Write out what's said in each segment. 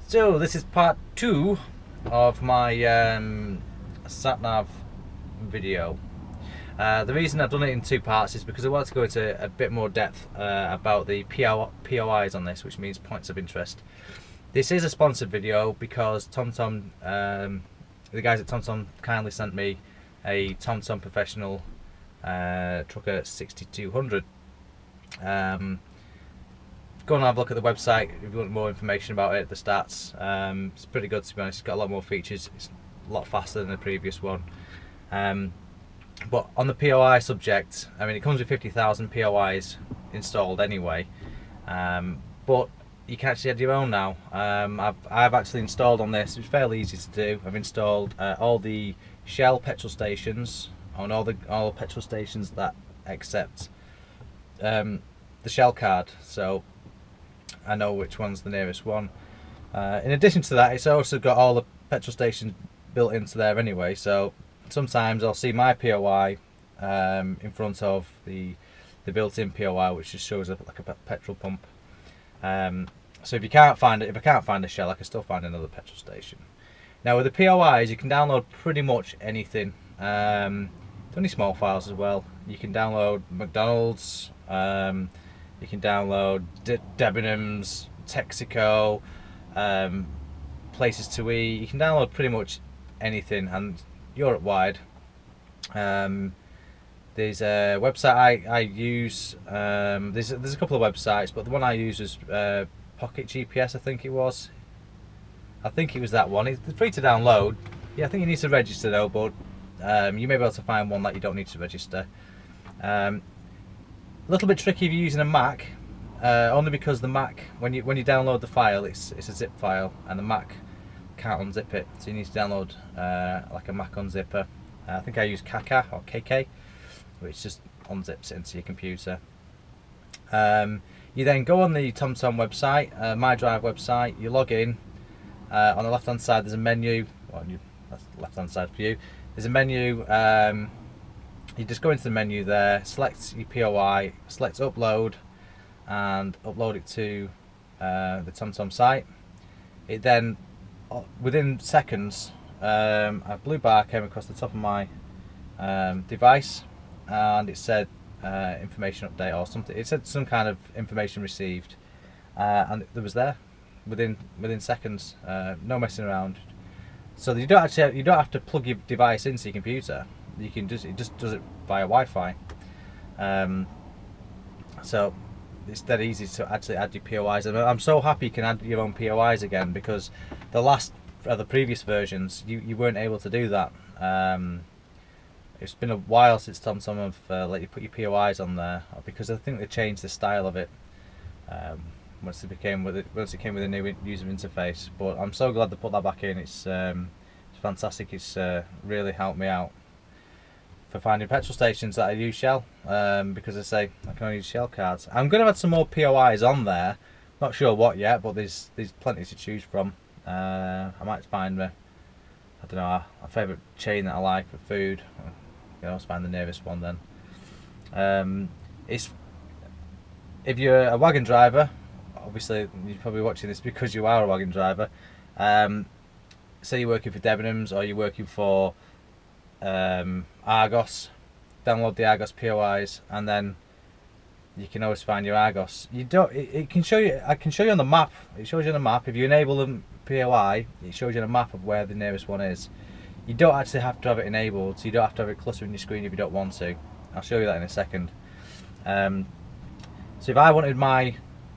So this is part 2 of my sat-nav video. The reason I've done it in 2 parts is because I want to go into a bit more depth about the POIs on this, which means points of interest. This is a sponsored video because TomTom, the guys at TomTom kindly sent me a TomTom Professional Trucker 6200. Go and have a look at the website if you want more information about it, the stats. It's pretty good, to be honest. It's got a lot more features. It's a lot faster than the previous one. But on the POI subject, I mean, it comes with 50,000 POIs installed anyway, but you can actually add your own now. I've actually installed on this. It's fairly easy to do. I've installed all the Shell petrol stations on all the petrol stations that accept the Shell card, so I know which one's the nearest one. In addition to that, it's also got all the petrol stations built into there anyway, so sometimes I'll see my POI in front of the built-in POI, which just shows up like a petrol pump. So if I can't find a Shell, I can still find another petrol station. Now with the POIs, you can download pretty much anything. It's only small files as well. You can download McDonald's. You can download Debenhams, Texaco, places to eat. You can download pretty much anything, and Europe-wide. There's a website I use. There's a couple of websites, but the one I use is Pocket GPS. I think it was that one. It's free to download. Yeah, I think you need to register though, but you may be able to find one that you don't need to register. A little bit tricky if you're using a Mac, only because the Mac, when you download the file, it's a zip file, and the Mac can't unzip it, so you need to download like a Mac unzipper. I think I use Kaka or KK, which just unzips it into your computer. You then go on the TomTom website, My Drive website. You log in. On the left hand side there's a menu. That's the left hand side for you. There's a menu. You just go into the menu there, select your POI, select upload, and upload it to the TomTom site. It then, within seconds, a blue bar came across the top of my device, and it said information update or something. It said some kind of information received, and it was there within seconds. No messing around. So you don't have to plug your device into your computer. You can it just does it via Wi-Fi. So it's dead easy to actually add your POIs, and I'm so happy you can add your own POIs again, because the previous versions you weren't able to do that. It's been a while since TomTom have let you put your POIs on there, because I think they changed the style of it once it came with a new user interface. But I'm so glad they put that back in. It's fantastic. It's really helped me out for finding petrol stations that I use Shell, because I say I can only use Shell cards. I'm going to add some more POIs on there, not sure what yet, but there's plenty to choose from. I might find I don't know, a favourite chain that I like for food. You can always find the nearest one then. If you're a wagon driver, obviously you're probably watching this because you are a wagon driver. Say you're working for Debenhams, or you're working for Argos, download the Argos POIs, and then you can always find your Argos. It can show you. I can show you on the map. It shows you on the map. If you enable the POI, it shows you on a map of where the nearest one is. You don't actually have to have it enabled, so you don't have to have it clustering your screen if you don't want to. I'll show you that in a second. So if I wanted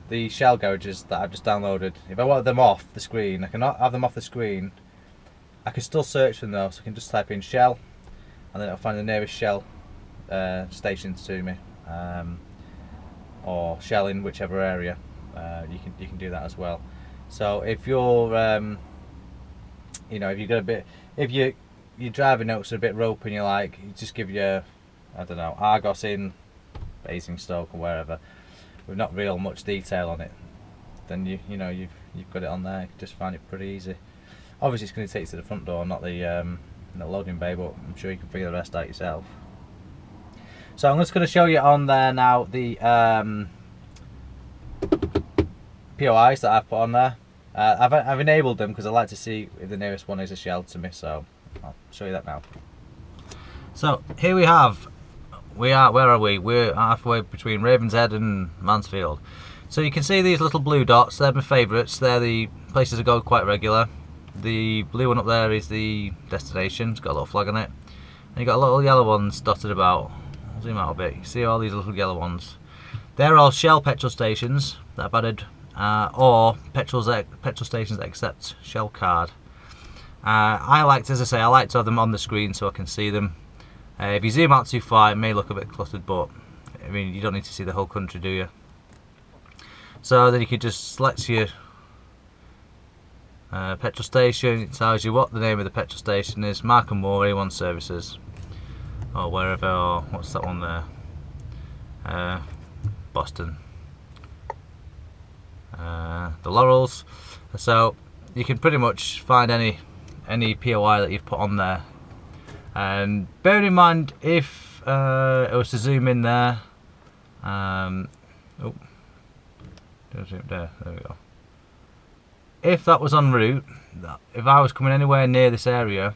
the Shell garages that I've just downloaded, if I wanted them off the screen, I cannot have them off the screen. I can still search them though, so I can just type in Shell, and then I'll find the nearest Shell stations to me, or Shell in whichever area. You can do that as well. So if you're, if you've got if your driving notes are a bit rope and you just give your, I don't know, Argos in Basingstoke or wherever, with not real much detail on it, then you've got it on there. You can just find it pretty easy. Obviously it's going to take you to the front door, not the loading bay, but I'm sure you can figure the rest out yourself. So I'm just going to show you on there now the POIs that I've put on there. I've enabled them because I like to see if the nearest one is a Shell to me, so I'll show you that now. So here we have, where are we? We're halfway between Ravenshead and Mansfield. So you can see these little blue dots, they're my favourites, they're the places I go quite regular. The blue one up there is the destination, it's got a little flag on it. And you've got little yellow ones dotted about. I'll zoom out a bit, you see all these little yellow ones. They're all Shell petrol stations that I've added, or petrol stations that accept Shell card. I like, as I say, I like to have them on the screen so I can see them. If you zoom out too far, it may look a bit cluttered, but I mean, you don't need to see the whole country, do you? So then you can just select your petrol station. It tells you what the name of the petrol station is, Mark and Moore A1 Services, or wherever, or what's that one there? Boston. The Laurels. So you can pretty much find any POI that you've put on there. And bear in mind, if I was to zoom in there, oh, there we go. If that was en route, if I was coming anywhere near this area,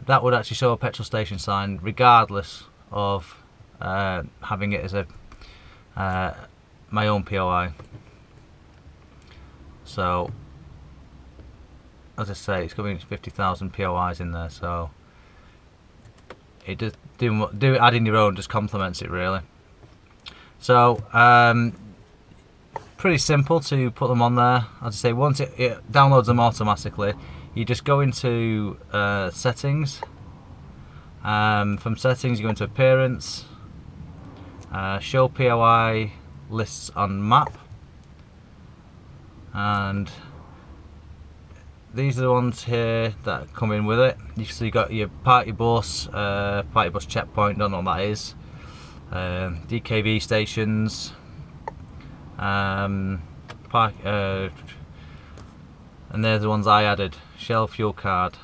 that would actually show a petrol station sign, regardless of having it as a my own POI. So, as I say, it's going to be 50,000 POIs in there, so it does do adding your own just complements it really. So pretty simple to put them on there. As I say, once it downloads them automatically, you just go into settings. From settings you go into appearance, show POI lists on map, and these are the ones here that come in with it. So you got your party bus checkpoint, don't know what that is, DKV stations, and they're the ones I added: Shell fuel card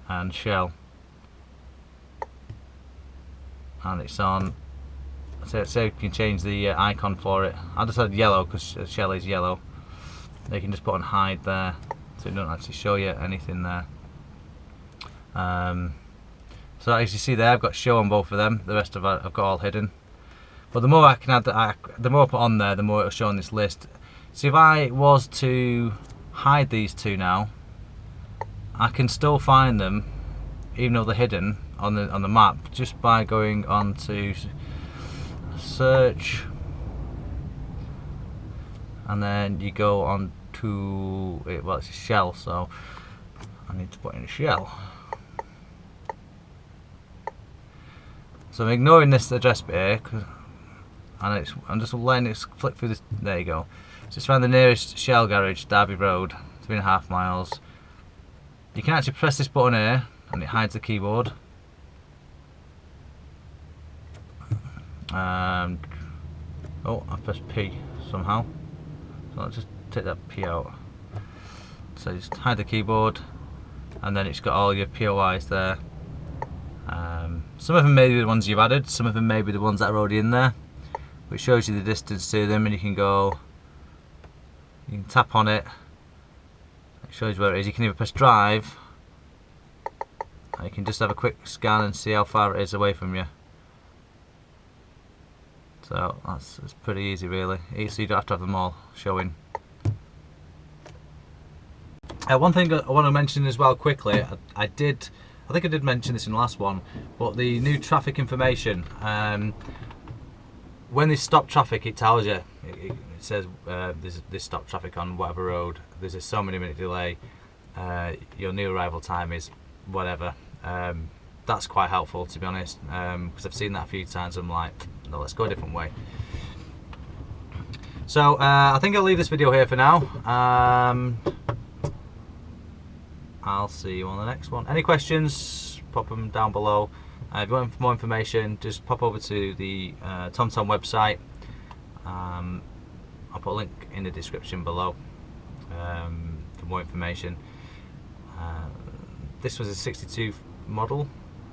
and Shell, and it's on. So you can change the icon for it. I just had yellow because Shell is yellow. You can just put on hide there, so it doesn't actually show you anything there. So as you see there, I've got show on both of them. The rest of it I've got all hidden. But the more I can add, the more I put on there, the more it'll show on this list. So if I was to hide these two now, I can still find them, even though they're hidden on the map, just by going on to search, and then you go on to it. Well, it's a Shell, so I need to put in a Shell. So I'm ignoring this address bit here, and I'm just letting it flick through this. There you go. So it's around the nearest Shell garage, Derby Road, 3.5 miles. You can actually press this button here, and it hides the keyboard. Oh, I pressed P somehow, so I'll just take that P out. So just hide the keyboard, and then it's got all your POIs there. Some of them may be the ones you've added, some of them may be the ones that are already in there, which shows you the distance to them, and you can tap on it, it shows you where it is. You can either press drive, and you can just have a quick scan and see how far it is away from you. So that's pretty easy really, so you don't have to have them all showing. One thing I want to mention as well quickly, I think I did mention this in the last one, but the new traffic information, when they stop traffic, it tells you, it says there's this stop traffic on whatever road, there's a so many minute delay, your new arrival time is whatever. That's quite helpful, to be honest, because I've seen that a few times. I'm like, no, let's go a different way. So I think I'll leave this video here for now. I'll see you on the next one. Any questions, pop them down below. If you want more information, just pop over to the TomTom website. I'll put a link in the description below for more information. This was a 62 model,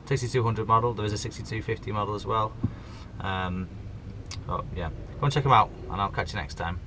6200 model. There is a 6250 model as well. Oh yeah, go and check them out, and I'll catch you next time.